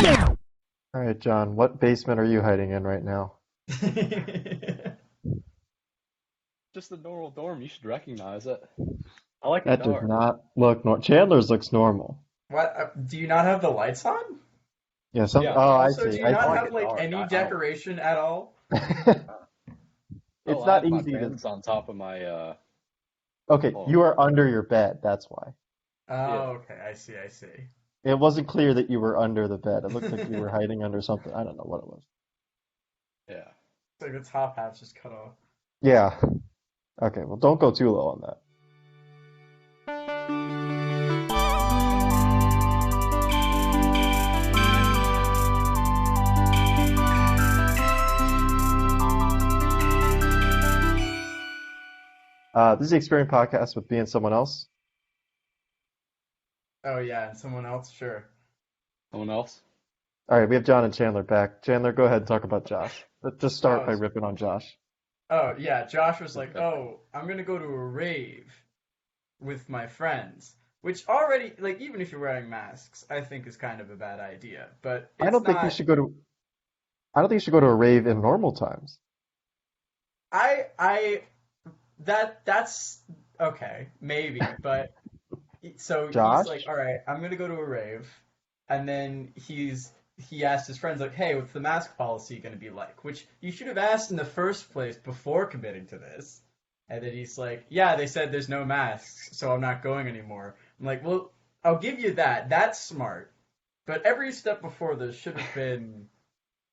All right, John, what basement are you hiding in right now? Just a normal dorm. You should recognize it. I like it That does dark. not look normal. Chandler's looks normal. What? Do you not have the lights on? Yeah, Yeah, oh, I Also, see. do you I I not see. like have it like dark. any I don't. decoration at all? Oh, It's I not have my easy to. vents on top of my. Okay, Hold you on. are under your bed. That's why. Yeah, Oh, okay. I see. I see. It wasn't clear that you were under the bed. It looked like you were hiding under something. I don't know what it was. yeah. It's like the top half's just cut off. Yeah. Okay, well, don't go too low on that. This is the Experience Podcast with me and someone else. Oh yeah, and someone else, sure. Someone else? All right, we have John and Chandler back. Chandler, go ahead and talk about Josh. Let's just start Oh, by ripping on Josh. oh yeah. Josh was like, "Oh, I'm gonna go to a rave with my friends," which already, like, even if you're wearing masks, I think is kind of a bad idea. But I it's don't think you not. should go to. I don't think you should go to a rave in normal times. I that's okay, maybe, but so he's like, Josh? all right, I'm gonna go to a rave, and then he asked his friends like, hey, what's the mask policy gonna be like? Which you should have asked in the first place before committing to this. And then he's like, yeah, they said there's no masks, so I'm not going anymore. I'm like, well, I'll give you that. That's smart. But every step before this should have been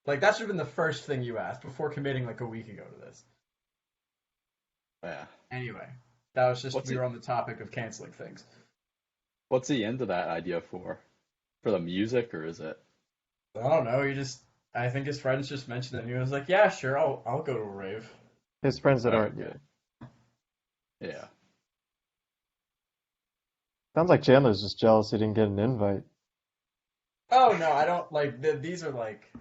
like that should have been the first thing you asked before committing like a week ago to this. Yeah. Anyway, that was just What's we he? were on the topic of canceling things. What's he into that idea for? For the music, or is it? I don't know. I think his friends just mentioned it. And he was like, "Yeah, sure, I'll go to a rave." His friends that Oh, aren't okay. you. Yeah. Sounds like Chandler's just jealous he didn't get an invite. Oh no, I don't like these are like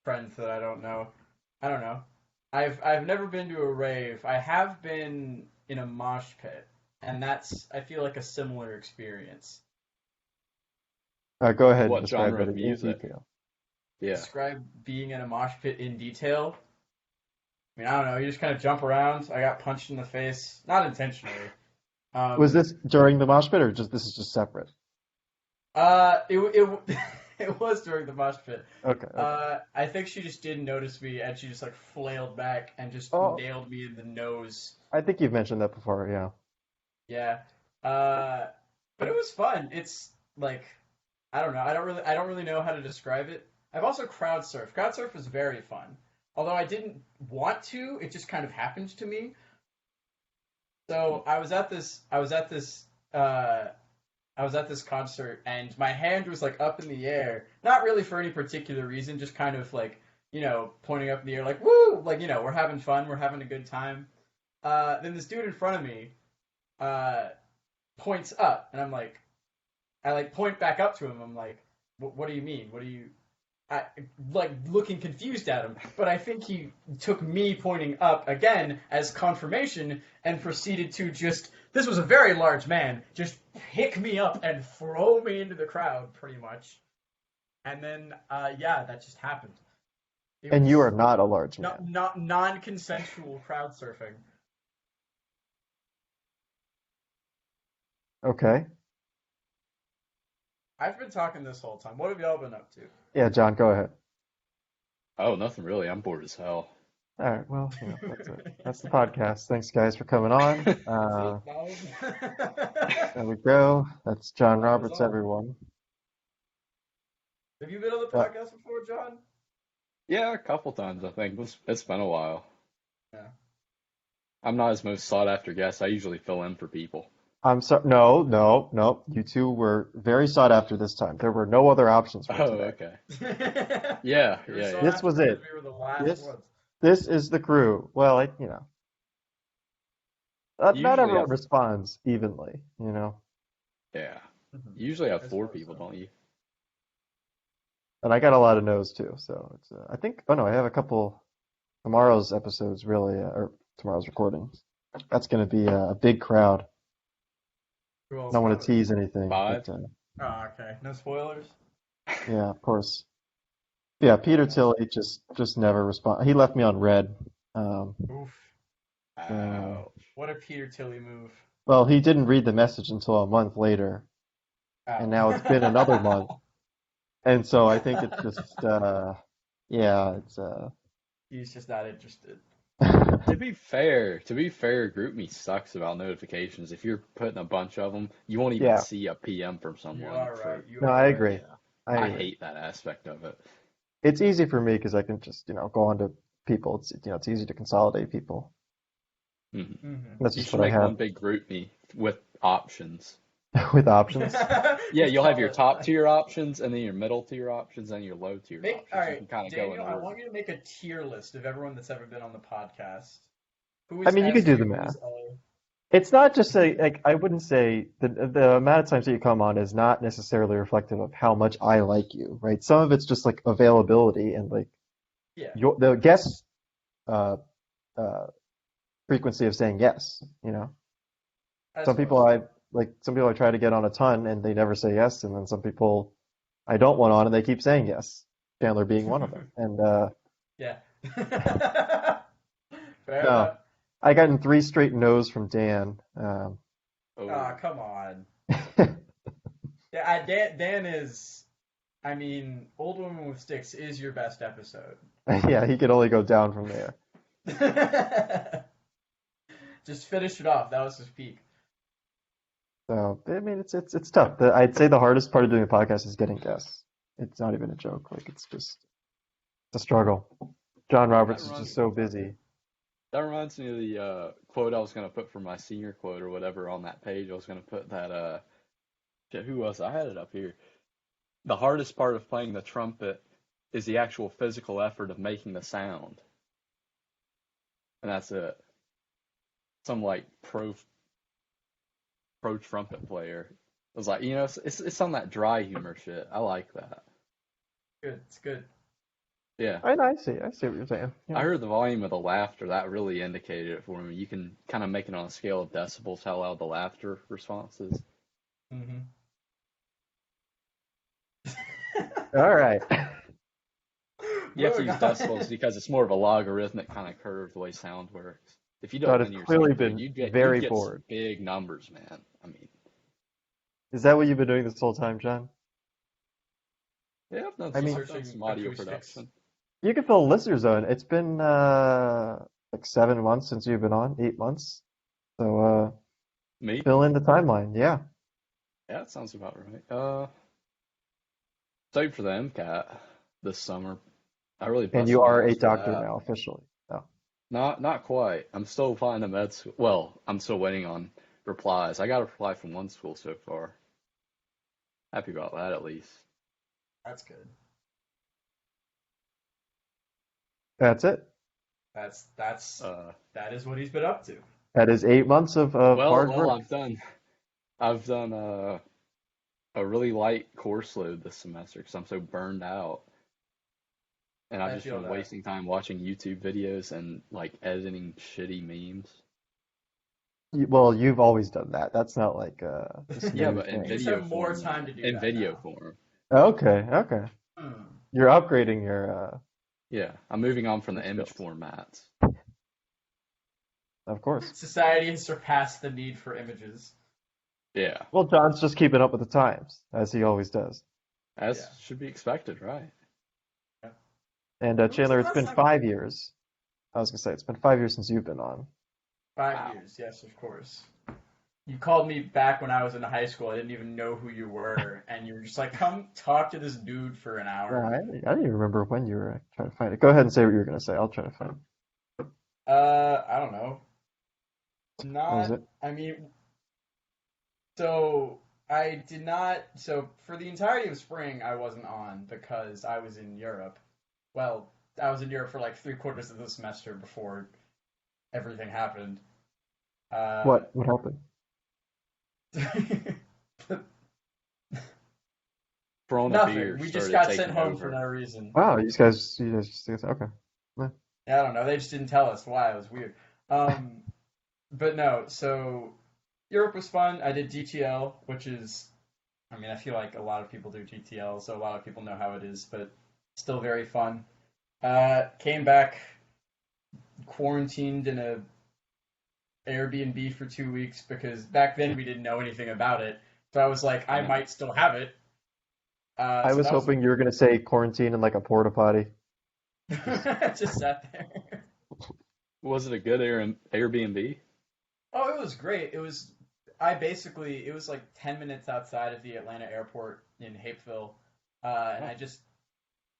friends that I don't know. I don't know. I've never been to a rave. I have been in a mosh pit, and that's I feel like a similar experience. Go ahead and What describe genre it of in music? detail. Yeah. Describe being in a mosh pit in detail. I mean, I don't know. You just kind of jump around. I got punched in the face, not intentionally. Was Um, this during the mosh pit or just this is just separate? it it was during the mosh pit. Okay, okay. I think she just didn't notice me, and she just like flailed back and just Oh, nailed me in the nose. I think you've mentioned that before, yeah. Yeah. Uh, but it was fun. It's like I don't know. I don't really know how to describe it. I've also crowd surfed. Crowd surf was very fun. Although I didn't want to, it just kind of happened to me. So uh I was at this concert and my hand was like up in the air, not really for any particular reason, just kind of like, pointing up in the air like woo, like we're having fun, we're having a good time. Then this dude in front of me uh points up and I like point back up to him. I'm like, what do you mean? What do you I, like looking confused at him, but I think he took me pointing up again as confirmation and proceeded to just, this was a very large man, just pick me up and throw me into the crowd pretty much. And then, yeah, that just happened. It And you are was not a large man. not non-consensual crowd surfing. Okay. I've been talking this whole time. What have y'all been up Yeah, John, go ahead. Oh, nothing really. I'm bored as hell. All right, well, that's it. to? That's the podcast. Thanks, guys, for coming on. That's it. That There we go. That's John was Roberts, all. everyone. Have you been on the Uh, podcast before, John? Yeah, a couple times I think. It's been a while. Yeah. I'm not his most sought after guest. I usually fill in for people. I'm sorry. No, no, no. You two were very sought after this time. There were no other options for Oh, today. okay. You Yeah, were yeah, so yeah. This after was because it. we were the last This ones. this is the crew. Well, not Usually everyone have, responds evenly. yeah. Mhm. You usually have I four suppose people, so. don't you? And I got a lot of no's too. So it's I think. Oh no, I have a couple. Tomorrow's episode's really or tomorrow's recording. That's going to be a big crowd. Who I else don't want got to it? tease anything, but Five? Oh, okay. No spoilers. Yeah, of course. Yeah, Peter Tilley just never respond. He left me on red. Um, Oof. uh, What a Peter Tilley move. well, he didn't read the message until a month later, and Oh. now it's been another month, and so I think it's just yeah, it's He's just not interested. To be fair, GroupMe sucks about notifications. If you're putting a bunch of them, you won't even yeah. see a PM from You someone are right. for, You No, are I right. agree. yeah. I I agree. hate that aspect of it. It's easy for me because I can just go on to people. It's easy to consolidate people. Mhm. Mm-hmm. That's You just should what I make one have big GroupMe with options. with options. Yeah, Just you'll have call your it. top tier options, and then your middle tier options, and your low tier All options. You right, can kind of go in Daniel. I order. want you to make a tier list of everyone that's ever been on the podcast. Who I is mean, you could S do the tier? Who is math. A? It's not just like I wouldn't say the amount of times that you come on is not necessarily reflective of how much I like you, right? Some of it's just like availability and like Yeah, the guest uh, uh, frequency of saying yes. as Some well. people I try to get on a ton and they never say yes, and then some people I don't want on and they keep saying yes. Chandler being one of them. And Yeah. Fair no, enough. I gotten 3 straight no's from Dan. Oh, Ah, come on. Yeah, Dan is. I mean, Old Woman with Sticks is your best episode. Yeah, he could only go down from there. Just finish it off. That was his peak. So I mean, it's tough. I'd say the hardest part of doing a podcast is getting guests. It's not even a joke. Like it's a struggle. John that Roberts is just reminds so busy. that reminds me of the quote I was gonna put for my senior quote or whatever on that page. I was gonna put that shit, who was I had it up here. The hardest part of playing the trumpet is the actual physical effort of making the sound, and that's it. Some like pro trumpet player. I was like, it's some of that dry humor shit. I like that. Good. It's good. Yeah. I see what you're saying. I Yeah. heard the volume of the laughter. That really indicated it for me. You can kind of make it on a scale of decibels how loud the laughter response is. Mm-hmm. All right. You have to Moving use on. decibels because it's more of a logarithmic kind of curve the way sound works. If you do it Todd has linear clearly speed, been you'd very get some bored. big numbers, man. I mean, Is that what you've been doing this whole time, John? yeah, I've done I some, mean, I've done Researching some audio acoustics. production. you can fill a listener zone. It's been like 7 months since you've been on, 8 months. So Me? fill in the timeline. Yeah. Yeah, that sounds about right. Save for the MCAT this summer. I really And busted you my are a ass for doctor that. now, officially. Oh. Not quite. I'm still applying to med school. Well, I'm still waiting on replies. I got a reply from one school so far. Happy about that at least. That's good. That's it. That's Uh, that is what he's been up to. That is 8 months of well, hard well, work. I've done a really light course load this semester because I'm so burned out, and I've I just feel been that. wasting time watching YouTube videos and like editing shitty memes. Well, you've always done that. That's not like this Yeah, new but in You just thing. video have more form time now. to do In that video now. form. Okay, okay. Hmm. You're upgrading Yeah, I'm moving on from your the image skills. formats. Of course. Society has surpassed the need for images. Yeah, Well, John's just keeping up with the times, as he always does. as Yeah. should be expected, right? Yeah. And When was the Chandler, it's last been time? 5 years. I was gonna say it's been 5 years since you've been on. 5 years, yes, of course. You called me back when I was in high school. I didn't even know who you were, and you were just like, "Come talk to this dude for an Yeah, hour." I don't even remember when you were trying to find it. Go ahead and say what you were gonna say. I'll try to find it. I don't know. What was Not. it? I mean, so I did not. So for the entirety of spring, I wasn't on because I was in Europe. Well, I was in Europe for like 3/4 of the semester before everything happened. Uh, What happened? Corona Nothing. beer We just started got sent taking home for over. no reason. Wow, you guys just okay. Yeah. I don't know. They just didn't tell us why. It was weird. But no. So Europe was fun. I did DTL, which is I mean, I feel like a lot of people do GTL, so a lot of people know how it is, but still very fun. Came back, quarantined in a Airbnb for 2 weeks because back then we didn't know anything about it. So I was like, I Yeah. might still have it. I So was that was hoping you were going to say quarantine in like a porta potty. Just just sat there. Was it a good Airbnb? Oh, it was great. It was like 10 minutes outside of the Atlanta airport in Hapeville. And Oh,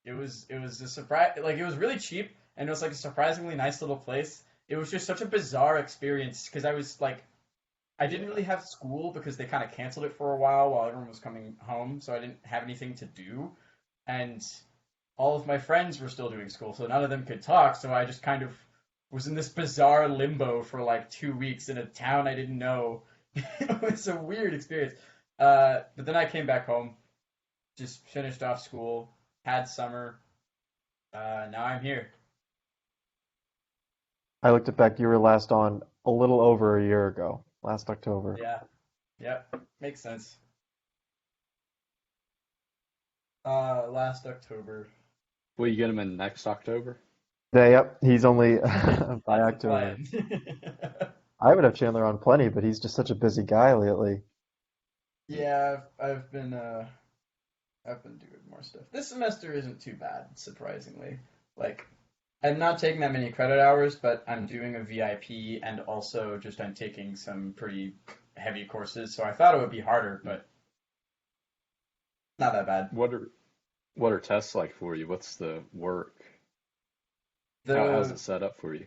it was a surprise, like it was really cheap and it was like a surprisingly nice little place. It was just such a bizarre experience because I was like, I didn't yeah. really have school because they kind of canceled it for a while everyone was coming home, so I didn't have anything to do. And all of my friends were still doing school, so none of them could talk, so I just kind of was in this bizarre limbo for like 2 weeks in a town I didn't know. It was a weird experience. But then I came back home, just finished off school, had summer. Now I'm here. I looked it back. You were last on a little over a year ago, last October. Yeah, yep, makes sense. Last October. Will you get him in next October? Yeah, yep. He's only by That's the October. plan. I would have Chandler on plenty, but he's just such a busy guy lately. Yeah, I've been doing more stuff. This semester isn't too bad, surprisingly. Like, I'm not taking that many credit hours, but I'm doing a VIP and also just I'm taking some pretty heavy courses, so I thought it would be harder, but not that bad. What are what are tests like for you? What's the work? How's The it set up for you?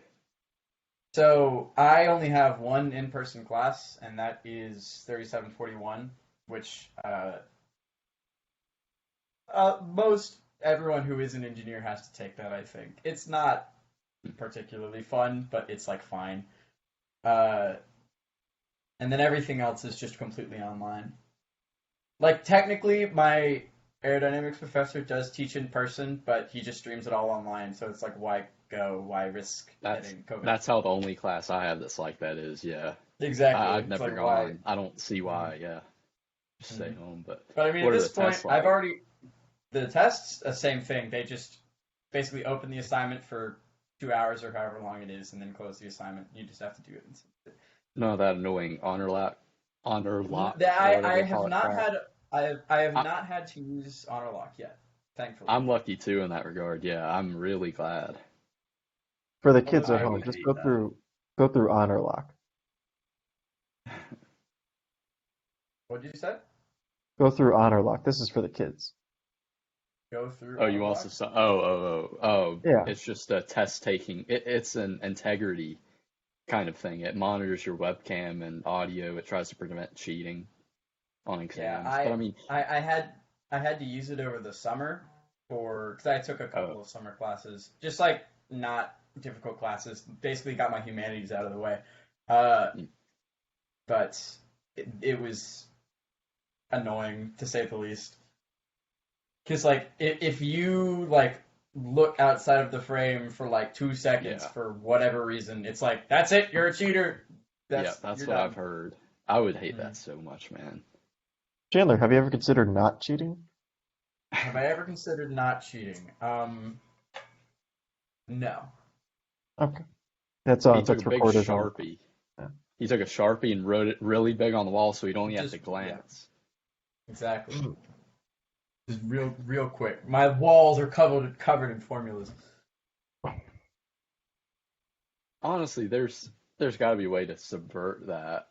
So I only have one in-person class, and that is 3741, which most everyone who is an engineer has to take that, I think. It's not particularly fun, but it's like fine. Uh, and then everything else is just completely online. Like technically, my aerodynamics professor does teach in person, but he just streams it all online. So it's like, why go? Why risk That's getting COVID? that's how the only class I have that's like that is. Yeah, Exactly. I've It's never like why? gone. I don't see Mhm, why. Yeah, just stay mhm. home. But But I mean, at what are this the point, tests I've like? already the tests, the same thing. They just basically open the assignment for 2 hours or however long it is, and then close the assignment. You just have to do it. No, that annoying honor lock, or I whatever they have call it, not crap. had I have I, not had to use honor lock yet, thankfully. I'm lucky too in that regard. Yeah, I'm really glad. For the kids Although at I I home, would would just hate hate that. go through Honor Lock. What did you say? Go through Honor Lock. This is for the kids. Go through Oh, you honor also lock? saw. Oh. Yeah. It's just a test taking. It's an integrity kind of thing. It monitors your webcam and audio. It tries to prevent cheating on Yeah, exams. But I mean, I had to use it over the summer for because I took a oh, couple of summer classes, just like not difficult classes. Basically, got my humanities out of the way. Uh, mm, but it was annoying to say the least. Because like if you like look outside of the frame for like 2 seconds yeah, for whatever reason, it's like that's it. You're a cheater. yeah, That's that's you're what I've done. heard. I would hate Mhm. that so much, man. Chandler, have you ever considered not cheating? Have I ever considered not cheating? No. Okay. He took a That's big recorded on. Sharpie. Yeah. He took a Sharpie and wrote it really big on the wall so he'd only have to Just yeah, glance. exactly. Just real quick. My walls are covered in formulas. Honestly, there's got to be a way to subvert that.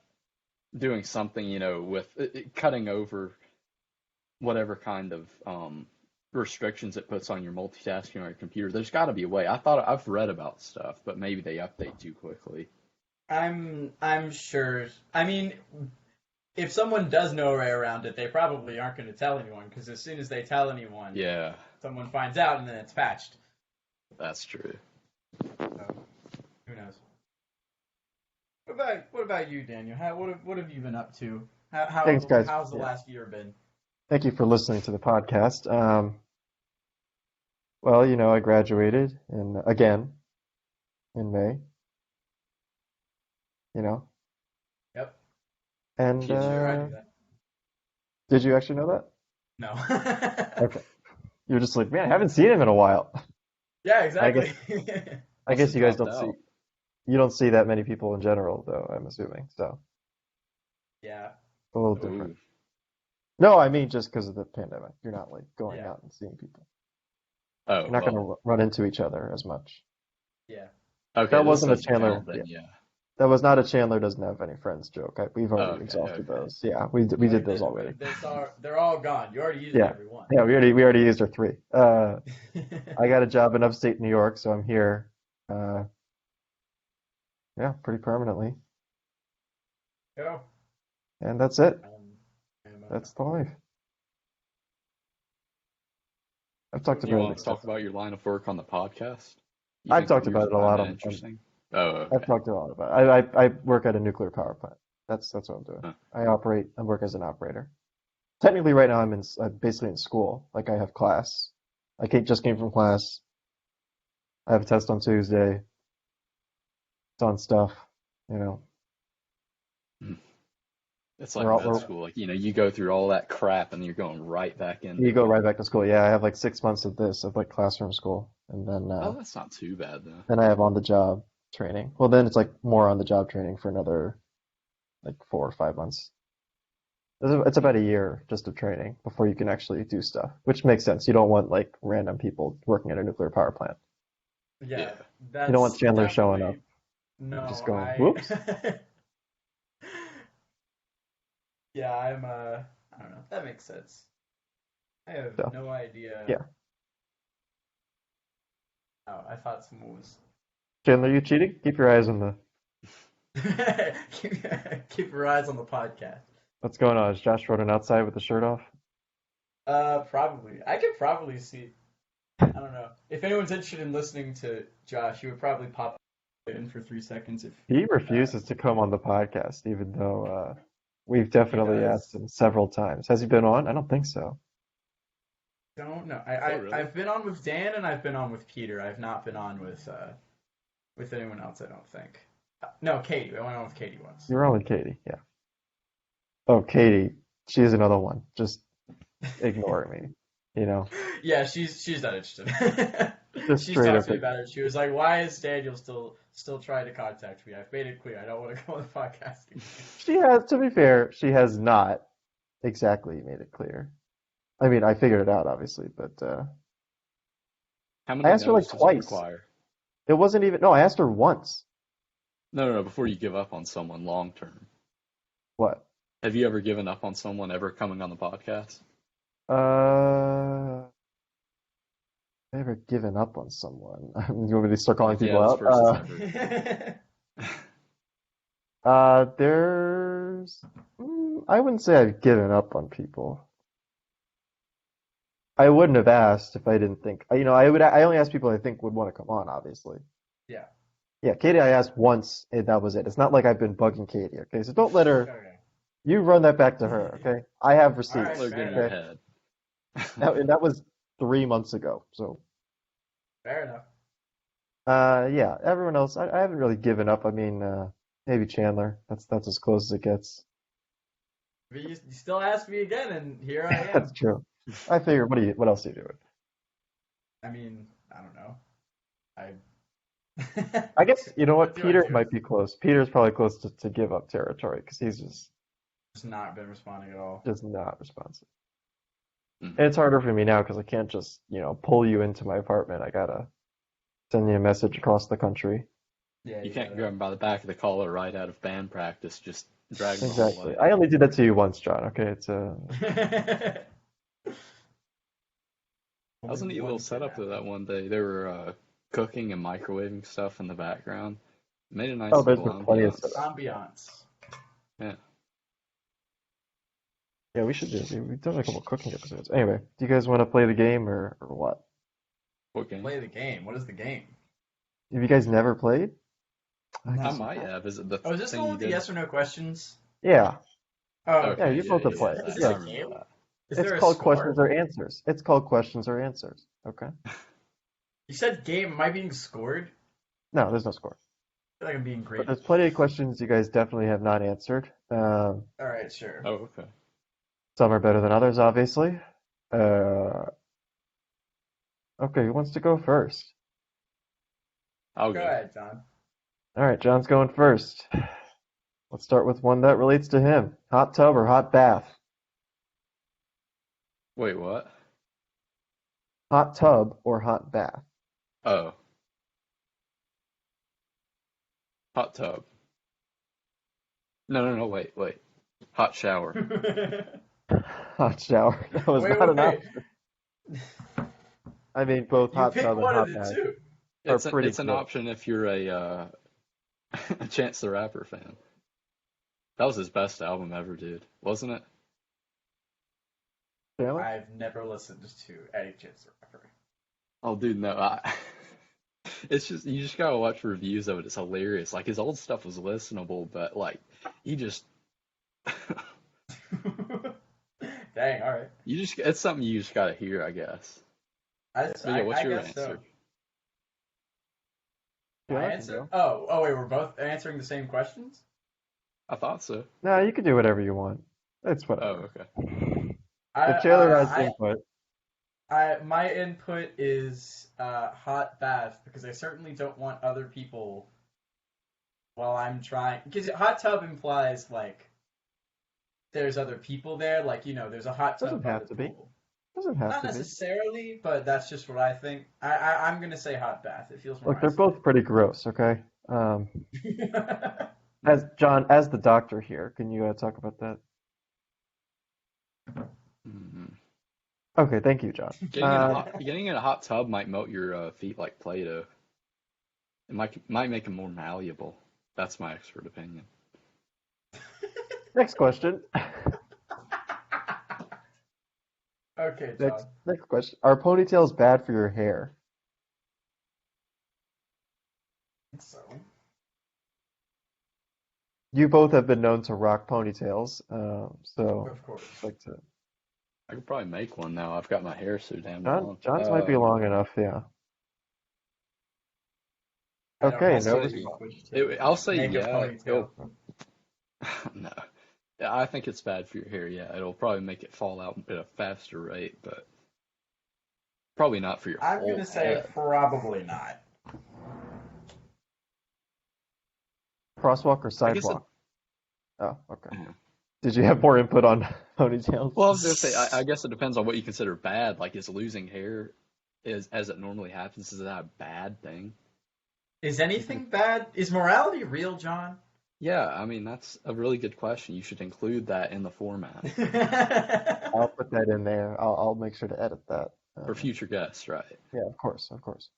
Doing something, with cutting over whatever kind of restrictions it puts on your multitasking on your computer. There's got to be a way. I've read about stuff, but maybe they update too quickly. I'm sure. I mean, if someone does know a way around it, they probably aren't going to tell anyone because as soon as they tell anyone, Yeah, someone finds out and then it's patched. that's true. So who knows? What about you, Daniel? What have you been up to? Thanks, guys. How's the Yeah. last year been? Thank you for listening to the podcast. Well, I graduated again in May, you know, Yep, and sure, I do that. Did you actually know that? No. Okay. You're just like, man, I haven't seen him in a while. Yeah, I guess exactly. I Must guess have you guys dropped don't see out. you don't see that many people in general, though, I'm assuming. So Yeah. it's a little different. Ooh. No, I mean just because of the pandemic. You're not like going Yeah. out and seeing people. Oh, You're not going well. to run into each other as much. Yeah. Okay, That this wasn't a doesn't Chandler. count Yeah, then, yeah. that was not a Chandler doesn't have any friends joke. We've Oh, already okay, exhausted okay. those. Yeah, we Oh, did you those did? already. They're all gone. You already used Yeah, every one. yeah, we already used our three. I got a job in upstate New York, so I'm here. Uh, yeah, pretty permanently, Oh. and that's it. I'm, That's the life. I've talked Do you about it want to talk extensively. about your line of work on the podcast? You I've think talked yours about it a might have lot been on interesting? Oh, I've okay. talked a lot about it. I work at a nuclear power plant. That's what I'm doing. Huh. I work as an operator. Technically, right now I'm basically in school. Like I have class. Just came from class. I have a test on Tuesday. It's on stuff. You know, Hmm. It's like we're all med we're school. Like, you go through all that crap and you're going right back you into go it. right back to school. Yeah, I have like 6 months of this of like classroom school, and Oh, that's not too bad though. then I have on the job training. Well, then it's like more on the job training for another like 4 or 5 months. It's Hmm. about a year just of training before you can actually do stuff, which makes sense. You don't want like random people working at a nuclear power plant. Yeah, Yeah. You don't want that's Chandler showing up definitely just no. going, whoops. Yeah, I don't know. That makes sense. I have So no idea. yeah, Oh, I thought someone was. Chandler, you cheating? Keep your eyes on the Keep your eyes on the podcast. what's going on. Is Josh running outside with the shirt off? Probably. I could probably see. I don't know. If anyone's interested in listening to Josh, he would probably pop in for 3 seconds if He uh, refuses to come on the podcast, even though we've he definitely asked does. him several times. Has he been on? I don't think so. Don't know. Oh, really? I've been on with Dan and I've been on with Peter. I've not been on with anyone else. I don't think. No, Katie. I went on with Katie once. You're on with Katie, yeah. Oh, Katie, she's another one. Just ignoring me, you know, Yeah, she's not interested. just She's straight talked up. to me about it. She was like, "Why is Daniel still trying to contact me? I've made it clear I don't want to go on the podcast again." She has, to be fair, she has not exactly made it clear. I mean, I figured it out, obviously, but How I many asked her like no's does it twice. require? It wasn't even, no, I asked her once. No, before you give up on someone long term. What? Have you ever given up on someone ever coming on the podcast? Never given up on someone. You want me to start calling Like, yeah, people this out? person's never. There's, I wouldn't say I've given up on people. I wouldn't have asked if I didn't think, I only ask people I think would want to come on, obviously. Yeah. Yeah, Katie, I asked once, and that was it. It's not like I've been bugging Katie, okay? So don't let her, Okay. you run that back to her, okay? I have All right. receipts, Chandler, get Fair in your enough. okay? head. And that was 3 months ago. So, Fair enough. yeah, everyone else, I haven't really given up. I mean, maybe Chandler. That's as close as it gets. But you still ask me again, and here I That's am. true. I figured, what else are you doing? I mean, I don't know. I. I guess, you know What what? do I Peter do? might be close. Peter's probably close to give up territory because he's Just not been responding at all. just not responsive. Hmm. And it's harder for me now because I can't just, pull you into my apartment. I gotta send you a message across the country. Yeah, You you can't gotta. grab him by the back of the collar right out of band practice, just drag him the whole Exactly. way. I only did that to you once, John. Okay, it's That was a Only neat little one setup to that kidnapping. one day. They were cooking and microwaving stuff in the background. Made a oh, nice there's little been plenty of ambiance. setups. Ambiance. Yeah. Yeah, we should do. We've done a couple cooking episodes. Anyway, do you guys want to play the game or what? What game? Play the game. What is the game? Have you guys never played? I I guess No. you might have. have. Is it the Oh, is this the thing one you with the did? yes or no questions? Yeah, Oh, yeah, Okay, okay. you're yeah, supposed to yeah, play yeah. it. Is this I a Yeah, remember game? that. Is it's there a called questions score? or answers. It's called questions or answers. Okay. You said game. Am I being scored? No, there's no score. I feel like I'm being But graded. there's plenty of questions you guys definitely have not answered. All right, sure. Oh, okay. Some are better than others, obviously. Uh, okay, who wants to go first? I'll Go go. ahead, John. All right, John's going first. Let's start with one that relates to him. Hot tub or hot bath? Wait, what? Hot tub or hot bath? Oh, hot tub. No, wait. Hot shower. Hot shower. That was Wait, not an wait. option. I mean, both You hot pick tub and one of hot the bath two. are It's pretty it's an close. option if you're a Chance the Rapper fan. That was his best album ever, dude, wasn't it? Chandler? I've never listened to Eddie Chance the Rapper. Oh, dude, no. It's just you just gotta watch reviews of it. It's hilarious. Like his old stuff was listenable, but like he just Dang, all right. it's something you just gotta hear, I guess. But yeah, what's I your guess so. answer? My Chandler can answer? go. Oh, wait, we're both answering the same questions? I thought so. No, you can do whatever you want. It's Oh, whatever. okay. If Chandler has I, input, my input is hot bath because I certainly don't want other people while I'm trying. Because hot tub implies like there's other people there, like there's a hot tub doesn't by have the to be. pool. Doesn't have Not to be. necessarily, but that's just what I think. I'm gonna say hot bath. It feels more Look, they're both pretty gross, okay? isolated. As John, as the doctor here, can you talk about that? Mhm. Okay, thank you, John. Getting in a hot tub might melt your feet like Play-Doh. It might make them more malleable. That's my expert opinion. Next question. Okay, Next, John. next question. Are ponytails bad for your hair? So, You both have been known to rock ponytails, so of course. I'd like to. I could probably make one now. I've got my hair so damn long. John's might be long enough, yeah. I don't Okay, have no to response. I'll say make a yeah. ponytail. No. Yeah, I think it's bad for your hair. Yeah, it'll probably make it fall out at a faster rate, but probably not for your I'm whole gonna say head. probably not. Crosswalk or I guess it. sidewalk? Oh, okay. Yeah. Did you have more input on ponytails? Well, I was gonna say, I guess it depends on what you consider bad. Like, is losing hair, as it normally happens, is that a bad thing? Is anything bad? Is morality real, John? Yeah, I mean that's a really good question. You should include that in the format I'll put that in there. I'll make sure to edit that. for future guests, right? Yeah, of course, of course.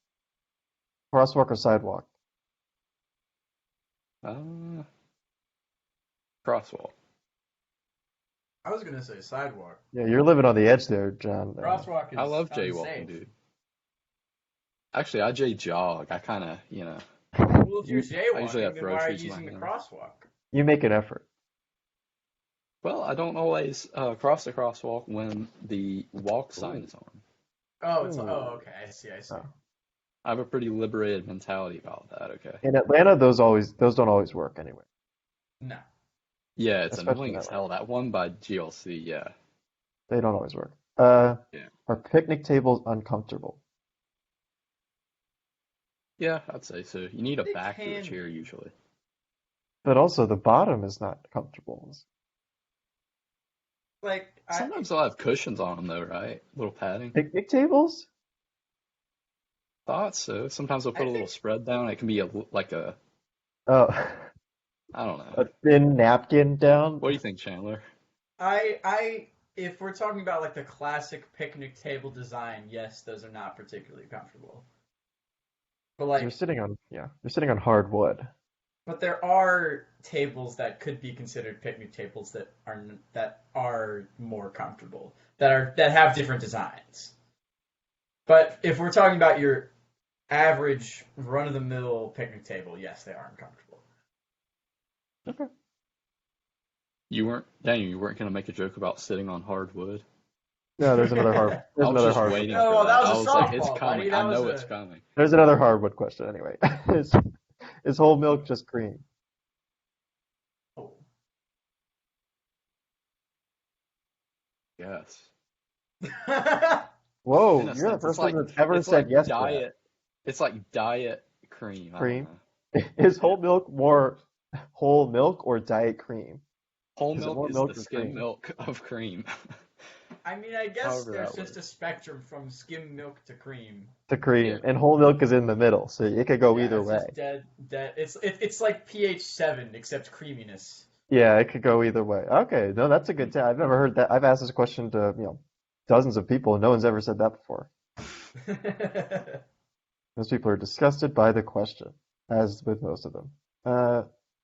Crosswalk or sidewalk? Uh, Crosswalk. I was gonna say sidewalk. Yeah, you're living on the edge there, John. Crosswalk is I love unsafe. jaywalking, dude. Actually, I jog. I kind of, Well, if you're I usually have jaywalking, then why are groceries you in my using the hand. crosswalk? You make an effort. Well, I don't always cross the crosswalk when the walk sign Ooh. is on. Oh, Ooh. okay. I see. Oh. I have a pretty liberated mentality about that, okay? In Atlanta, those don't always work anyway. No. Yeah, it's Especially annoying that as way. hell. That one by GLC, yeah. They don't always work. Yeah. Are picnic tables uncomfortable? Yeah, I'd say so. You need a They back to a can chair be. usually. But also the bottom is not comfortable. Like Sometimes they'll have cushions on them though, right? Little padding. Picnic tables? Thought so. Sometimes they'll I put a little think spread down. It can be like a, Oh, I don't know. a thin napkin down? What do you think, Chandler? I if we're talking about like the classic picnic table design, yes, those are not particularly comfortable. But You're like, sitting on, yeah, you're sitting on hardwood. but there are tables that could be considered picnic tables that are more comfortable, that have different designs. But if we're talking about your average run-of-the-mill picnic table, yes, they are uncomfortable. Okay. Daniel, you weren't gonna make a joke about sitting on hardwood. No, there's another I there's was another just hardwood. waiting No, for well, that. that I was was a like, it's softball, coming. buddy. I That was know it's a coming. There's another hardwood question anyway. Is whole milk just cream? oh. Yes. In Whoa, a you're the sense, first person that's ever said yes to that. diet. It's like diet cream. I don't Cream? know. Is Yeah. whole milk more whole milk or diet cream? Whole Is it milk more is the milk or skim cream? milk of cream. I mean, I guess However there's that just a works. spectrum from skim milk to cream. To Yeah. cream, and whole milk is in the middle, so it could go Yeah, either it's way. just dead. It's like pH 7 except creaminess. Yeah, it could go either way. Okay, no, that's a good tip. I've never heard that. I've asked this question to, dozens of people, and no one's ever said that before. Most people are disgusted by the question, as with most of them.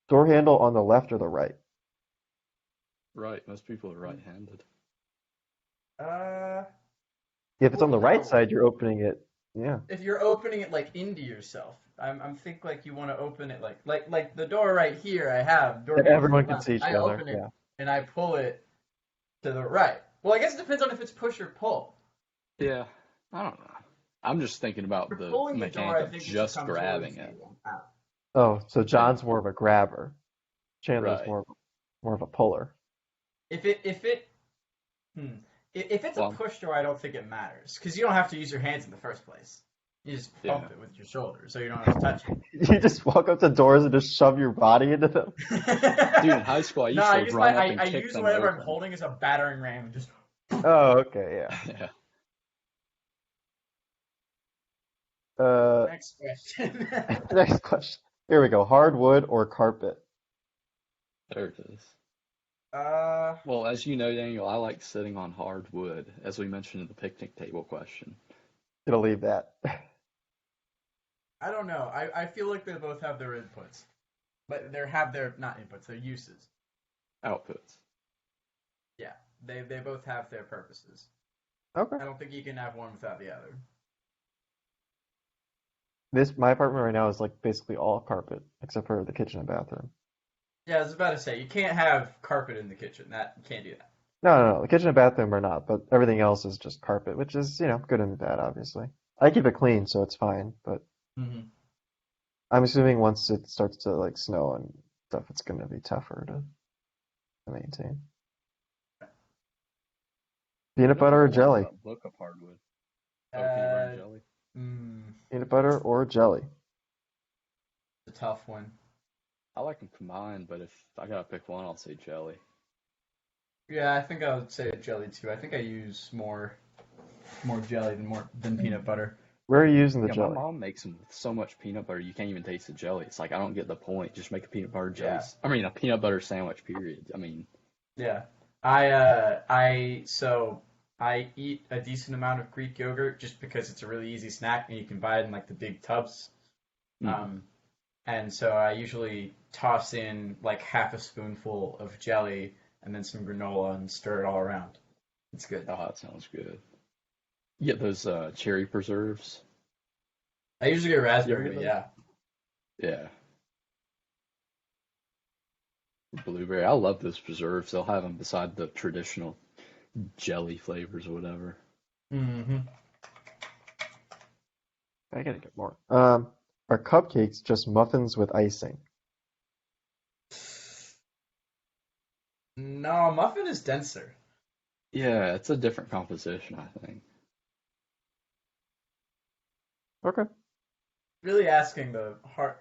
Door handle on the left or the right? Right. Most people are right-handed. uh, If it's on well, the right no. side, you're opening it. Yeah, If you're opening it like into yourself, I'm think like you want to open it like the door right here. I have door that handle to the everyone can left. see each I other. open it Yeah. and I pull it to the right. Well, I guess it depends on if it's push or pull. Yeah. I don't know. I'm just thinking about For the pulling the door, mechanic I of think it should just come grabbing towards it. you. Oh, so Yeah. John's more of a grabber. Chandler's Right. more of a puller. If it hmm. If it's a Well, push door, I don't think it matters because you don't have to use your hands in the first place. You just yeah. pump it with your shoulders, so you don't have to touch You just walk up to doors and just shove your body into them. Dude, in it. high school, I No, used I to use run up and I kick use them whatever I'm open. holding as a battering ram and just Oh, okay, yeah. Yeah. Uh, next question. next question. Here we go. Hardwood or carpet? There it is. uh, Well, as you know, Daniel, I like sitting on hardwood, as we mentioned in the picnic table question. Gonna leave that. I don't know. I feel like they both have their inputs, but they have their not inputs, their uses. Outputs. Yeah, they both have their purposes. Okay. I don't think you can have one without the other. My apartment right now is like basically all carpet except for the kitchen and bathroom. Yeah, I was about to say you can't have carpet in the kitchen. That you can't do that. No. The kitchen and bathroom are not, but everything else is just carpet, which is, good and bad, obviously. I keep it clean, so it's fine, but Mm-hmm. I'm assuming once it starts to like snow and stuff, it's gonna be tougher to maintain. Peanut I don't butter know or a lot jelly? about look of hardwood. Oh, peanut butter and Uh, jelly. Peanut butter or jelly? it's a tough one. I like them combined, but if I gotta pick one, I'll say jelly. Yeah, I think I would say jelly too. I think I use more jelly than peanut butter. Where are you using the Yeah, my jelly? mom makes them with so much peanut butter you can't even taste the jelly. It's like I don't get the point. Just make a peanut butter jelly. Yeah, I mean, a peanut butter sandwich. Period. I mean, yeah. I eat a decent amount of Greek yogurt just because it's a really easy snack and you can buy it in like the big tubs. mm, Um, and so I usually toss in like half a spoonful of jelly and then some granola and stir it all around. It's good. oh, that sounds good. You get those cherry preserves. I usually get You ever raspberry, get but those? yeah. Yeah, blueberry. I love those preserves. They'll have them beside the traditional jelly flavors or whatever. Mm-hmm. I gotta get more. Are cupcakes just muffins with icing? No, muffin is denser. Yeah, it's a different composition, I think. Okay, Really asking the hard.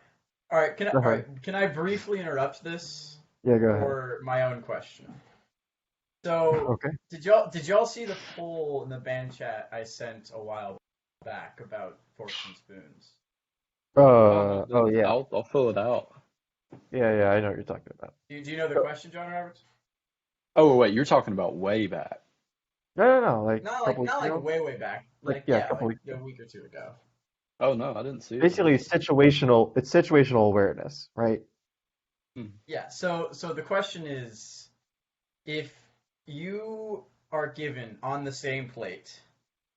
All right, go all ahead. right, can I briefly interrupt this Yeah, go ahead. for my own question? So, Okay. did y'all see the poll in the band chat I sent a while back about forks and spoons? Oh no, Oh didn't. yeah. I'll fill it out. Yeah, I know what you're talking about. Do you know the So- question, John Roberts? Oh wait, you're talking about way back. No, like Not a like couple weeks not like ago. way back. Like Yeah, a yeah, couple like weeks a ago. week or two ago. Oh no, I didn't see it. Basically, it's situational awareness, right? Hmm. Yeah. So the question is, if you are given on the same plate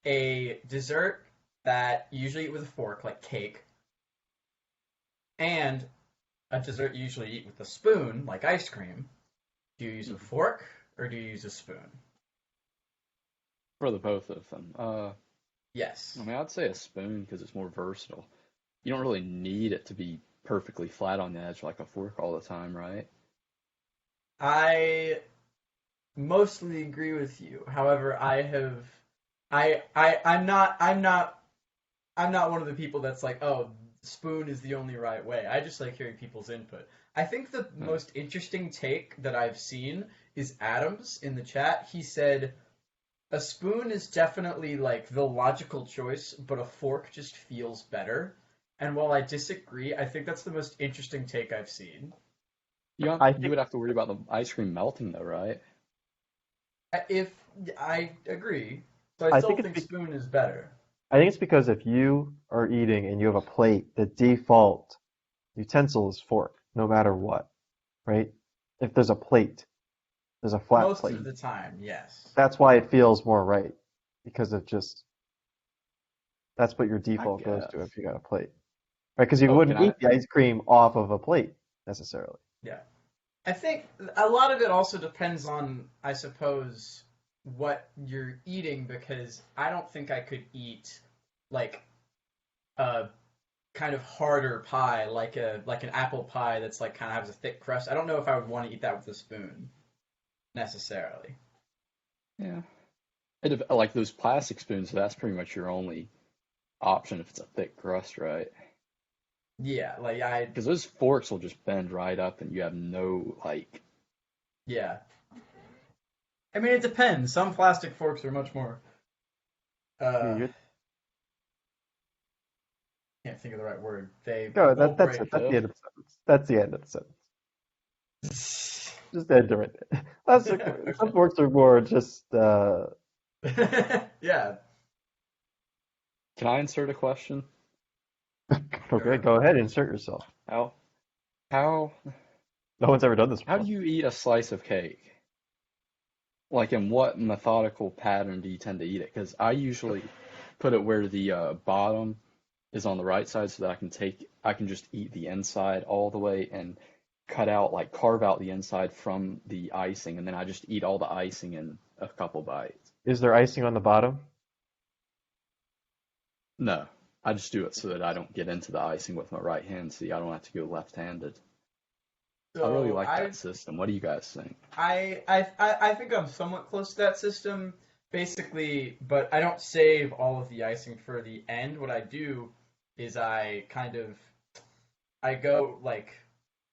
a dessert that you usually eat with a fork, like cake, and a dessert you usually eat with a spoon, like ice cream, do you use a fork or do you use a spoon? For the both of them. Yes. I mean, I'd say a spoon because it's more versatile. You don't really need it to be perfectly flat on the edge like a fork all the time, right? I mostly agree with you. However, I'm not one of the people that's like, oh, spoon is the only right way. I just like hearing people's input. I think the Hmm. most interesting take that I've seen is Adams in the chat. He said a spoon is definitely like the logical choice, but a fork just feels better. And while I disagree, I think that's the most interesting take I've seen. I You think would have to worry about the ice cream melting though, right? If I agree, so I I still think it's think spoon is better. I think it's because if you are eating and you have a plate, the default utensil is fork, no matter what, right? If there's a plate, there's a flat Most plate. of the time, yes. That's why it feels more right, because of just that's what your I default goes to guess. if you got a plate, right? Because you Oh, can wouldn't I? eat the ice cream off of a plate necessarily. Yeah. I think a lot of it also depends on, I suppose, what you're eating because I don't think I could eat like a kind of harder pie, like an apple pie that's like kind of has a thick crust. I don't know if I would want to eat that with a spoon necessarily. Yeah. Like those plastic spoons, that's pretty much your only option if it's a thick crust, right? Yeah, like I Because those forks will just bend right up and you have no, like, yeah. I mean, it depends. Some plastic forks are much more Yeah, uh can't think of the right word. They no, won't that's it. break. That's the stiff. end of the sentence. That's the end of the sentence. Just end it right there. Plastic, some Okay. forks are more just Yeah, Can I insert a question? okay, sure. go ahead, insert yourself. How, how, No one's ever done this how do before. you eat a slice of cake? Like, in what methodical pattern do you tend to eat it? Because I usually put it where the bottom is on the right side so that I can just eat the inside all the way and carve out the inside from the icing, and then I just eat all the icing in a couple bites. Is there icing on the bottom? No, I just do it so that I don't get into the icing with my right hand. See, I don't have to go left-handed. I really So like that system. What do you guys think? I think I'm somewhat close to that system, basically, but I don't save all of the icing for the end. What I do is I go like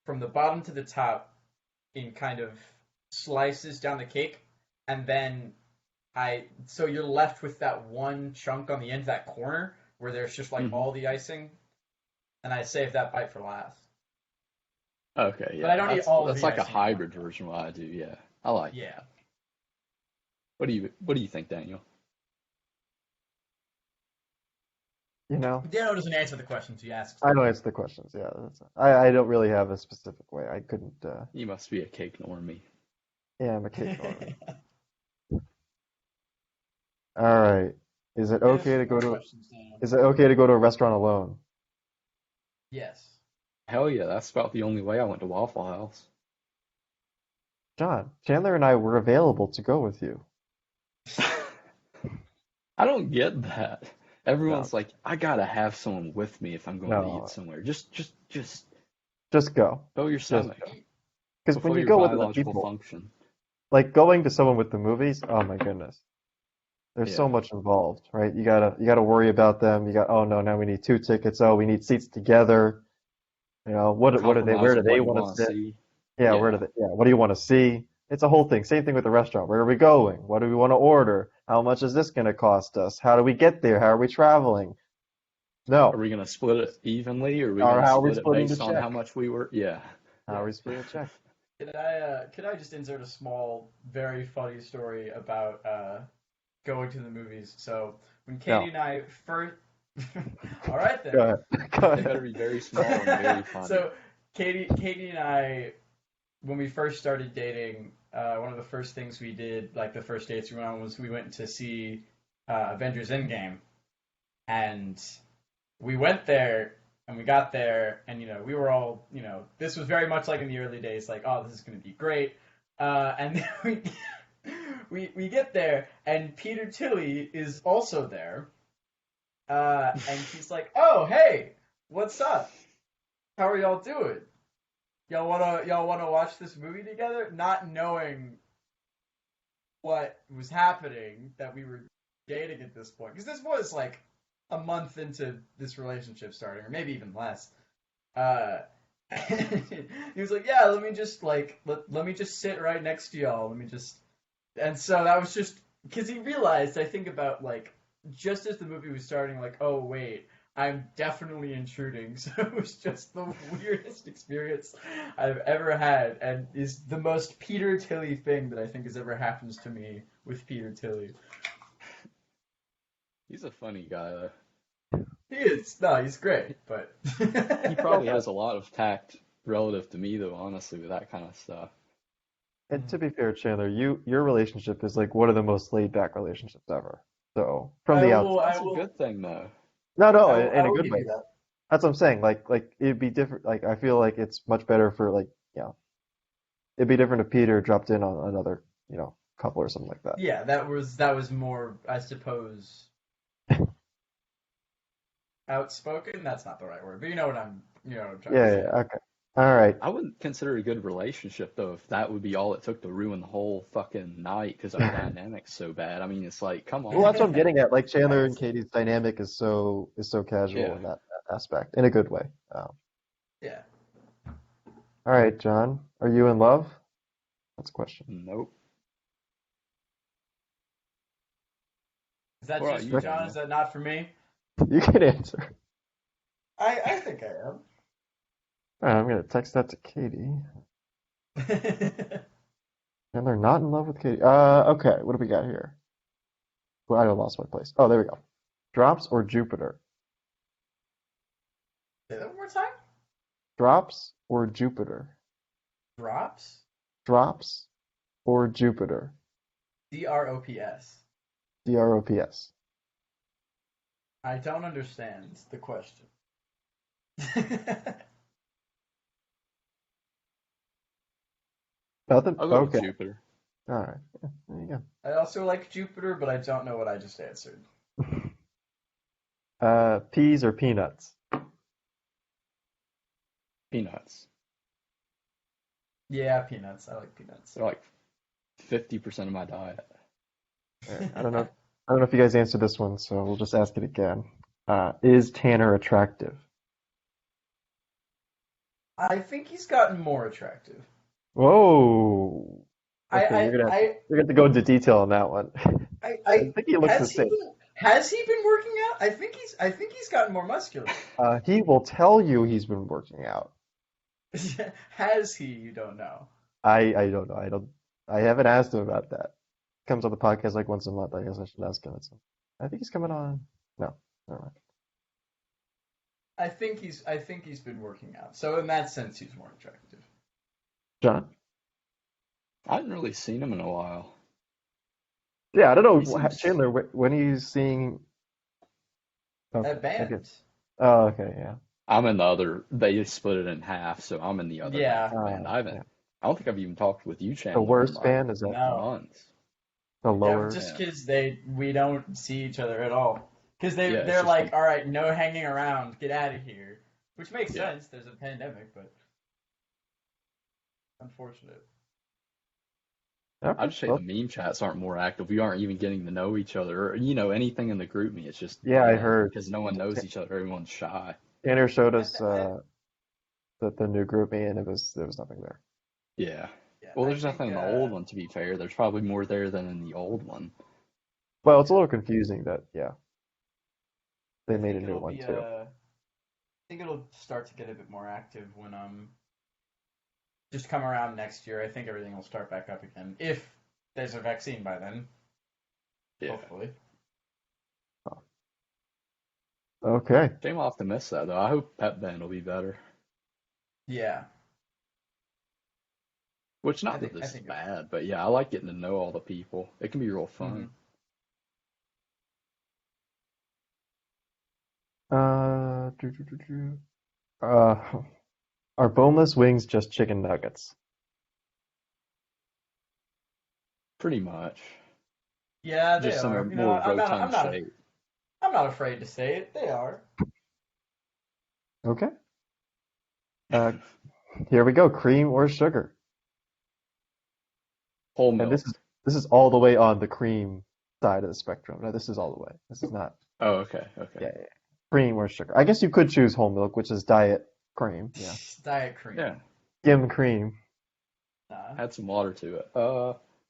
from the bottom to the top in kind of slices down the cake, and then so you're left with that one chunk on the end, that corner where there's just like Hmm. all the icing, and I save that bite for last. Okay, But I yeah, don't eat all of that's the like a icing at one hybrid go. version of what I do. Yeah, I like Yeah. that. What do you think, Daniel? You know, Dano doesn't answer the questions he asks, I though. don't answer the questions. Yeah, I don't really have a specific way. I couldn't. You must be a cake normie. Yeah, I'm a cake normie. All right. Is it Hit us okay with to go more to? questions, Dano. Is it okay to go to a restaurant alone? Yes. Hell yeah, that's about the only way I went to Waffle House. John, Chandler and I were available to go with you. I don't get that. No, Everyone's like, I gotta have someone with me if I'm going to eat no, somewhere. Just just go. fill your Just stomach, go. Because when fulfill you your go with other biological people, function. like going to someone with the movies, oh my goodness, there's so Yeah. much involved, right? You gotta worry about them. You got, oh no, now we need two tickets. Oh, we need seats together. You know, what are they? Compromise Where do with they what you want to want to sit? see. Yeah, where do Yeah. they? Yeah, what do you want to see? It's a whole thing. Same thing with the restaurant. Where are we going? What do we want to order? How much is this going to cost us? How do we get there? How are we traveling? Are No, we gonna split it evenly, or are we or gonna how are we split it splitting the based on how check? much we were? Yeah. How are Yeah. we splitting the check? Could I just insert a small, very funny story about going to the movies? So when Katie No, and I first, all right go then. ahead. Go They better ahead. be very small and very funny. So Katie and I, when we first started dating, one of the first things we did, like the first dates we went on, was we went to see Avengers Endgame, and we went there and we got there and we were all this was very much like in the early days, like, oh, this is going to be great, and then we get there and Peter Tilley is also there, and he's like, oh, hey, what's up, how are y'all doing, y'all wanna watch this movie together, not knowing what was happening, that we were dating at this point, because this was like a month into this relationship starting, or maybe even less. Uh, he was like, "Yeah, let me just let me just sit right next to y'all. Let me just." And so that was just because he realized, I think about like just as the movie was starting, like, oh wait, I'm definitely intruding. So it was just the weirdest experience I've ever had, and is the most Peter Tilley thing that I think has ever happened to me with Peter Tilley. He's a funny guy, though. He is no, he's great, but He probably has a lot of tact relative to me, though, honestly, with that kind of stuff. And to be fair, Chandler, your relationship is like one of the most laid back relationships ever. So from I the will, outside, I That's a will, good thing, though. no, no, I in a will good give way. you that. That's what I'm saying. Like it'd be different. Like I feel like it's much better for like it'd be different if Peter dropped in on another couple or something like that. Yeah, that was more, I suppose, outspoken. That's not the right word, but you know what I'm trying to Yeah, say. yeah, okay, all right. I wouldn't consider it a good relationship, though, if that would be all it took to ruin the whole fucking night because our dynamic's so bad. I mean, it's like, come Well, that's what I'm on. getting at. Like Chandler and Yes. Katie's dynamic is so casual Yeah. in that aspect, in a good way. Yeah. All right, John, are you in love? That's a question. Nope. Is that What about just you, for John? Is Daniel? that not for me? You can answer. I think I All right, I'm gonna text that to Katie. am. And they're not in love with Katie. Okay, what do we got here? Well, I lost my place. Oh, there we go. Drops or Jupiter? Say that one more time. Drops or Jupiter? Drops. Drops or Jupiter? DROPS. DROPS. I don't understand the question. Nothing? I'll go with Okay. Jupiter. All right. Yeah, there you I also like Jupiter, but I don't know what I just answered. go. Peas or peanuts? Peanuts. Yeah, peanuts. I like peanuts. They're like 50% of my diet. All right. I don't know. I don't know if you guys answered this one, so we'll just ask it again. Is Tanner attractive? I think he's gotten more attractive. Whoa. I, Okay, I, I, you're gonna have to go into detail on that one. I I think he looks the same. has he been working out? I think he's gotten more muscular. He will tell you he's been working out. Has he? You don't know. I don't know. I haven't asked him about that. Comes on the podcast like once a month. I guess I should ask him at some. I think he's coming on. No, never mind. I think he's been working out. So in that sense, he's more attractive. John? I haven't really seen him in a while. Yeah, I don't He know. seems Chandler, when are you seeing? Okay, At okay. band. Oh, okay, yeah. I'm in the other. They split it in half, so I'm in the other half Yeah. of the band. I haven't. Yeah. I don't think I've even talked with you, The Chandler, in worst like band is that No. months. the Yeah, lower. just Yeah. because we don't see each other at all. Because Yeah, it's they're just like, like, all right, no hanging around, get out of here. Which makes yeah. sense. There's a pandemic, but unfortunate. I Okay, just say the well, meme chats aren't more active. We aren't even getting to know each other, or anything in the group me. It's just yeah, I dead heard. because no one knows each other. Everyone's shy. Tanner showed I, us th- I the new group me, and there was nothing there. Yeah. yeah, Well, I there's think nothing in the old one, to be fair. There's probably more there than in the old one. Well, it's a yeah, little confusing that they I made a think new it'll one be too. I think it'll start to get a bit more active when just come around next year. I think everything will start back up again if there's a vaccine by then. Yeah. Hopefully. Okay. Shame I'll have to miss that, though. I hope Pep Band will be better. Yeah, Which, I not that think I this is think. bad, but yeah, I like getting to know all the people. It can be real Mm-hmm. fun. Do, do, do, do. Are boneless wings just chicken nuggets? Pretty much. Yeah, they Just in a are. You know, more I'm not. I'm rotund not. shape. I'm not afraid to say it. They are. Okay. Uh, Here we go. Cream or sugar? Whole And this is milk. This is all the way on the cream side of the spectrum. No, this is all the way. This is not. Oh, okay, okay. Yeah, yeah. Cream or sugar. I guess you could choose whole milk, which is diet cream. Yeah. Diet cream. Yeah, Skim cream. add some water to it.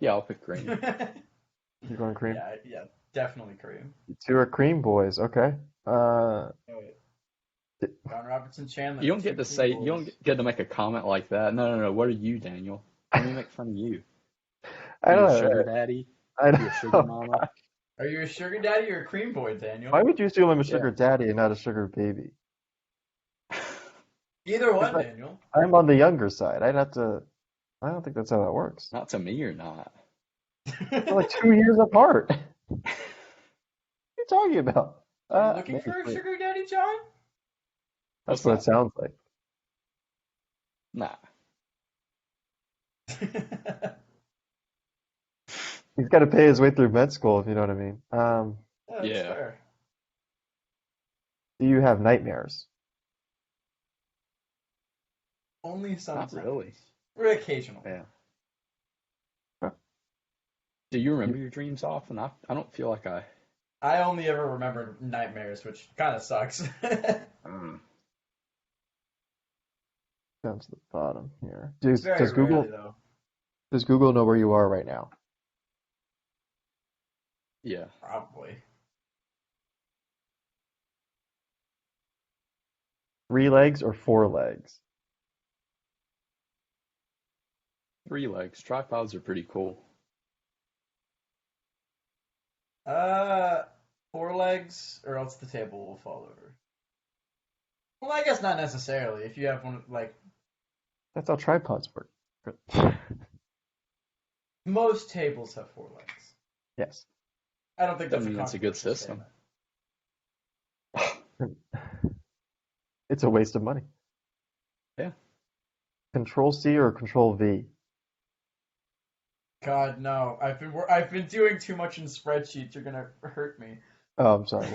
Yeah, I'll pick cream. You're going cream? Yeah, definitely cream. You two are cream boys. Okay. Oh, yeah. John Robertson Chandler. You don't two get to cream say, boys. you don't get to make a comment like that. No, no, no. What are you, Daniel? Let me make fun of you. I Are you don't a know. sugar daddy? I Are you a sugar don't. mama? Are you a sugar daddy or a cream boy, Daniel? Why would you assume I'm a Yeah. sugar daddy and not a sugar baby? Either one, Because Daniel. I'm on the younger side. I'd have to. I don't think that's how that works. Not to me or not. We're like 2 years apart. What are you talking about? Are you looking Maybe for a 3. sugar daddy, John? That's What's what it that? sounds like. Nah. He's got to pay his way through med school, if you know what I mean. That's Yeah. fair. Do you have nightmares? Only Not sometimes. really. Or occasionally. Yeah. Huh. Do you remember your dreams often? I don't feel like I. I only ever remember nightmares, which kind of sucks. Mm. Down to the bottom here. Very Does Google rarely, though. does Google know where you are right now? Yeah. Probably. 3 legs or 4 legs? 3 legs. Tripods are pretty cool. 4 legs, or else the table will fall over. Well, I guess not necessarily. If you have one, like, That's how tripods work. most tables have 4 legs. Yes. I don't think that's I mean, a that's a good controversial system. statement. It's a waste of money. Yeah. Control C or Control V? God, no. I've been doing too much in spreadsheets. You're gonna hurt me. Oh, I'm sorry.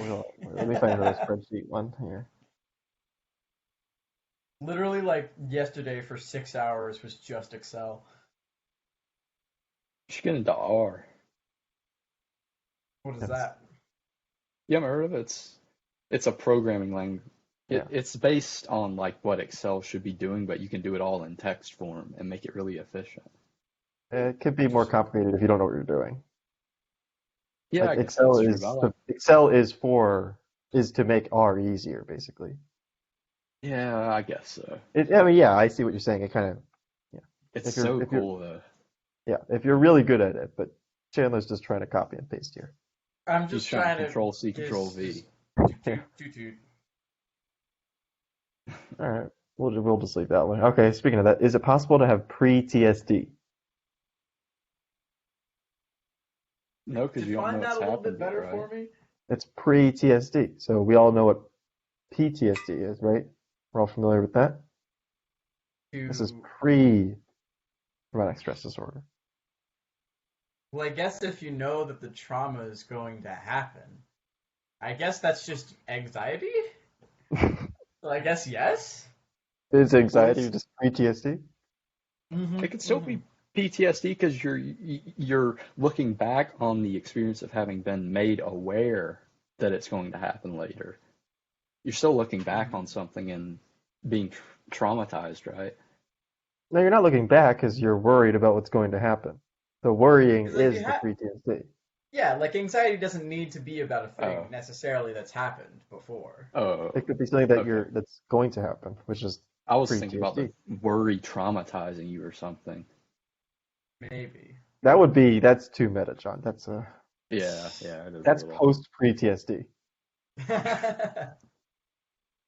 Let me find another spreadsheet one here. Literally, like, yesterday for 6 hours was just Excel. You should get into R. What is Yes. that? You haven't heard of it? It's a programming language. Yeah. It's based on like what Excel should be doing, but you can do it all in text form and make it really efficient. It could be more complicated if you don't know what you're doing. Yeah, Like I guess that's true. Excel is to make R easier, basically. Yeah, I guess so. I mean, yeah, I see what you're saying. It kind of, It's If you're- so if you're- cool though. yeah, if you're really good at it, but Chandler's just trying to copy and paste here. I'm He's just trying trying to to Control C, Control just- V. Toot. All right, we'll just leave that one. Okay, speaking of that, is it possible to have pre-TSD? No, because you don't know Define that what's a little happened bit better yet, for right? me. It's pre-TSD, so we all know what PTSD is, right? We're all familiar with that. This is pre-traumatic stress disorder. Well, I guess if you know that the trauma is going to happen, I guess that's just anxiety? So I guess yes? Is anxiety just pre-TSD? Mm-hmm. It could still be PTSD because you're looking back on the experience of having been made aware that it's going to happen later. You're still looking back on something and being traumatized, right? No, you're not looking back because you're worried about what's going to happen. So worrying Because, like, is you the ha- pre-TSD. Yeah, like anxiety doesn't need to be about a thing Oh. necessarily that's happened before. Oh, It could be something that Okay. that's going to happen, which is I was thinking about the pre-TSD. worry traumatizing you or something. Maybe. That's too meta, John. That's Yeah, it is a that's little. post pre-TSD.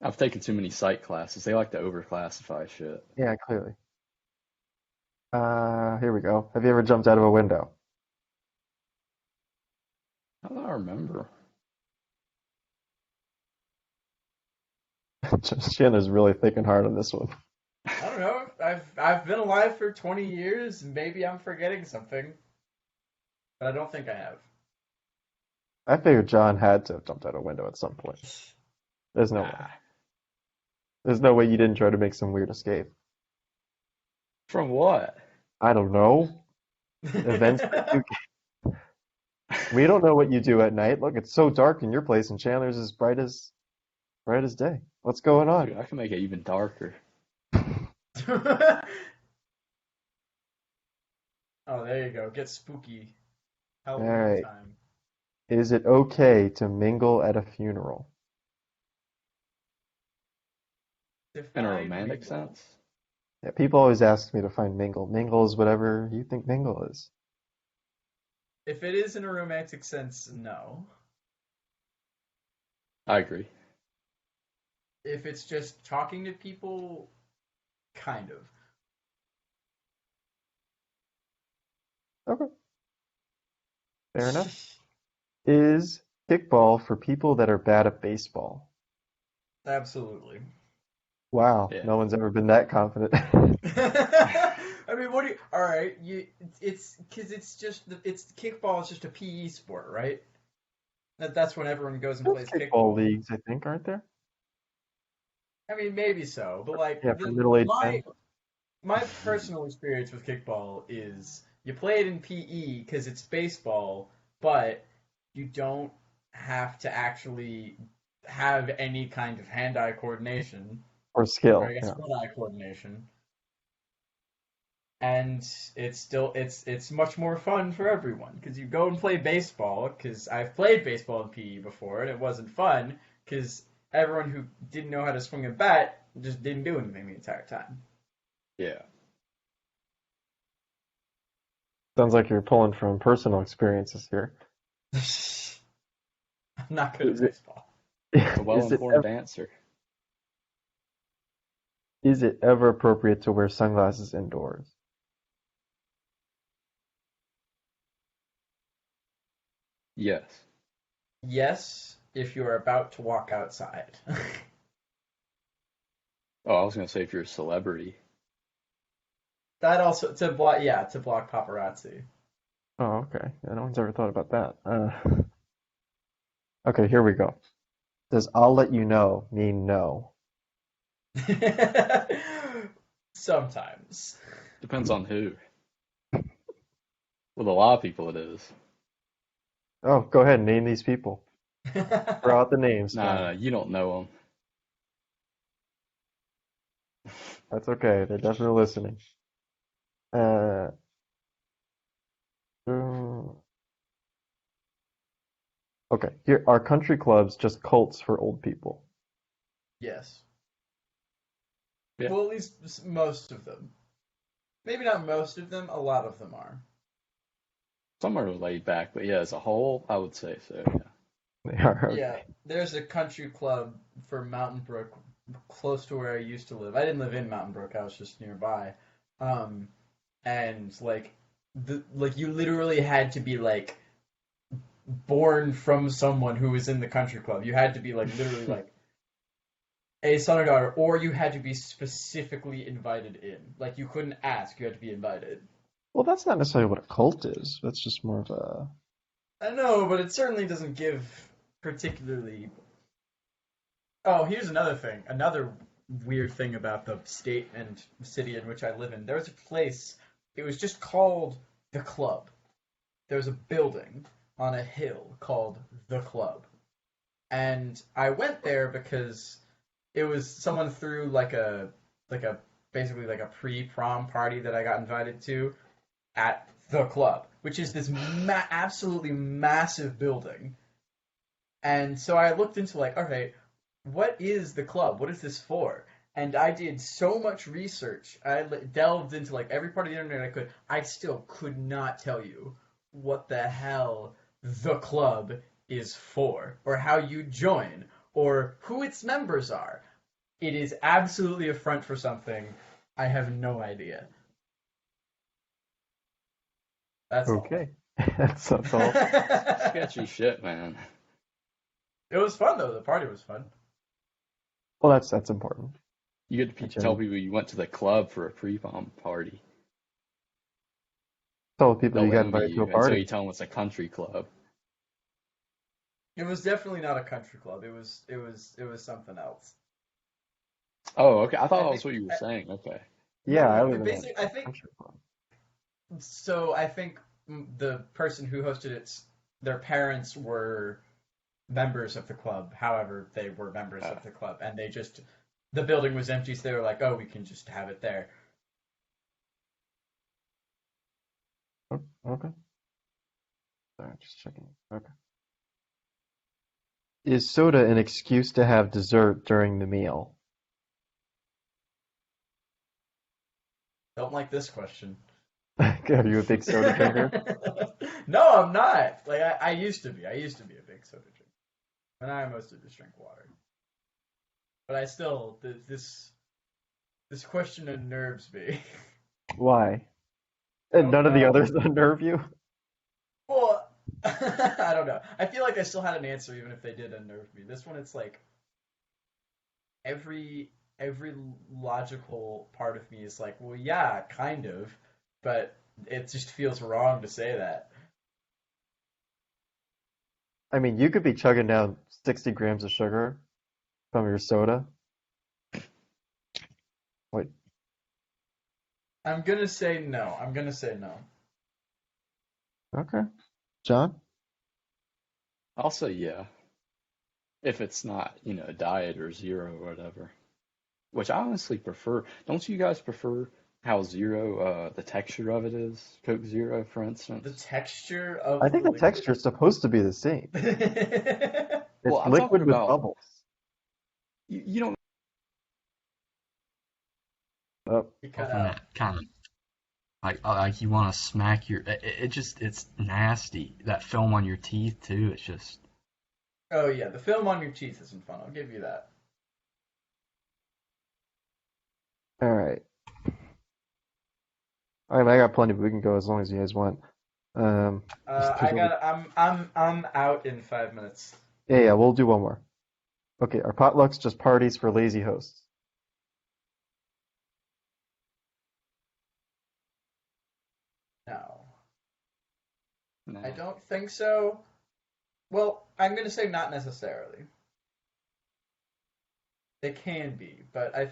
I've taken too many psych classes. They like to overclassify shit. Yeah, clearly. Here we go. Have you ever jumped out of a window? I don't remember. Chandler's really thinking hard on this one. I don't know. I've been alive for 20 years, and maybe I'm forgetting something. But I don't think I have. I figured John had to have jumped out a window at some point. There's no way. Ah, There's no way you didn't try to make some weird escape. from what? I don't know. Events that you we don't know what you do at night. Look, it's so dark in your place, and Chandler's as bright as day. What's going on? Dude, I can make it even darker. Oh, there you go. Get spooky. All Halloween right. time. Is it okay to mingle at a funeral? In a Define romantic mingle. sense? Yeah, people always ask me to find mingle. Mingle is whatever you think mingle is. If it is in a romantic sense, no. I agree. If it's just talking to people, kind of. Okay, fair enough. Is kickball for people that are bad at baseball? Absolutely. Wow, Yeah. no one's ever been that confident. I mean, what do you? All right, it's because it's just it's kickball is just a PE sport, right? That's when everyone goes and There's plays kickball kickball. leagues, I think, aren't there? I mean, maybe so, but like Yeah, for middle-aged men. my personal experience with kickball is you play it in PE because it's baseball, but you don't have to actually have any kind of hand-eye coordination, Or or I skill, guess yeah. foot-eye coordination. And it's much more fun for everyone because you go and play baseball because I've played baseball in PE before and it wasn't fun because everyone who didn't know how to swing a bat just didn't do anything the entire time. Yeah. Sounds like you're pulling from personal experiences here. I'm not good at Is it baseball. It's a is it well-informed answer. is it ever appropriate to wear sunglasses indoors? Yes. Yes, if you're about to walk outside. Oh, I was gonna say if you're a celebrity. That also to block paparazzi. Oh, okay. Yeah, no one's ever thought about that. Okay, here we go. Does "I'll let you know" mean no? Sometimes. Depends on who. With a lot of people, it is. Oh, go ahead and name these people. Throw out the names, Nah, John. nah, you don't know That's okay. They're definitely listening. Uh, mm, okay. Here are country clubs just cults for old people? Yes. them. Yeah. Well, at least most of them. Maybe not most of them, a lot of them are. Some are laid back, but yeah, as a whole, I would say so. Yeah. They are Yeah, okay. there's a country club for Mountain Brook close to where I used to live. I didn't live in Mountain Brook, I was just nearby. Um, and like you literally had to be like born from someone who was in the country club. You had to be like literally like a son or daughter, or you had to be specifically invited in. Like you couldn't ask, you had to be invited. Well, that's not necessarily what a cult is. That's just more of I know, but it certainly doesn't give particularly. Oh, here's another thing. Another weird thing about the state and city in which I live in. There was a place. It was just called the Club. There was a building on a hill called the Club, and I went there because it was someone threw like a basically like a pre-prom party that I got invited to at the Club, which is this absolutely massive building. And so I looked into like, okay, what is the club? What is this for? And I did so much research. I delved into like every part of the internet I could. I still could not tell you what the hell the club is for, or how you join, or who its members are. It is absolutely a front for something. I have no idea. That's all. okay. That's all. Sketchy shit, man. It was fun though. The party was fun. Well, that's important. You get to I tell can people you went to the club for a pre-prom party. tell people you They'll got envy invited to a you until party. you tell them it's a country club. It was definitely not a country club. It was something else. Oh, okay. I thought I that think was what you were I, saying. Okay. Yeah, no, I no. live in Basically, I a think country club. So I think the person who hosted it, their parents were members of the club. However, they were members Uh, of the club, and the building was empty, so they were like, "Oh, we can just have it there." Oh, okay. Sorry, just checking. Okay. Is soda an excuse to have dessert during the meal? Don't like this question. Are you a big soda drinker? No, I'm not. Like I used to be. I used to be a big soda drinker, and I mostly just drink water. But I still this question unnerves me. Why? I And don't none of the know. others unnerve you? Well, I don't know. I feel like I still had an answer even if they did unnerve me. This one, it's like every every logical part of me is like, well, yeah, kind of, but it just feels wrong to say that. I mean, you could be chugging down 60 grams of sugar from your soda. Wait, I'm gonna say no. I'm gonna say no. okay. John? I'll say yeah. If it's not, diet or zero or whatever. Which I honestly prefer. Don't you guys prefer how zero, the texture of it is? Coke Zero, for The instance. texture I of the think the liquid. texture is supposed to be the same. Well, It's I'm talking liquid with about bubbles. you don't. Oh, You cut From out. that kind of like you want to smack it's nasty. That film on your teeth too. It's just Oh yeah, the film on your teeth isn't fun. I'll give you that. all right. All right, I got plenty, but we can go as long as you guys want. Just I there's only, got. I'm out in 5 minutes. yeah, we'll do one more. Okay, are potlucks just parties for lazy hosts? No, I No. don't think so. Well, I'm gonna say not necessarily. They can be, but I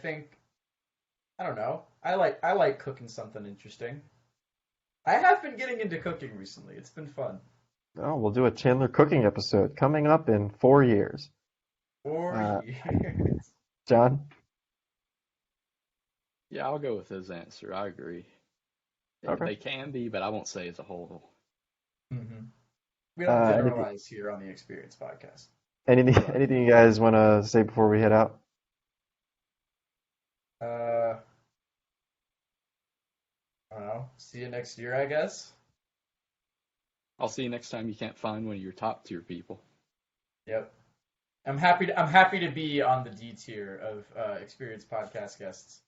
don't know. I like cooking something interesting. I have been getting into cooking recently. It's been fun. Oh, we'll do a Chandler cooking episode coming up in 4 years. 4 years. John? Yeah, I'll go with his answer. I agree. Okay. They can be, but I won't say as a whole. Hmm. We don't Anything, generalize here on the Experience Podcast. anything, anything you guys want to say before we head out? Uh, I don't know. See you next year, I guess. I'll see you next time you can't find one of your top tier people. Yep. I'm happy to be on the D tier of Experience Podcast guests.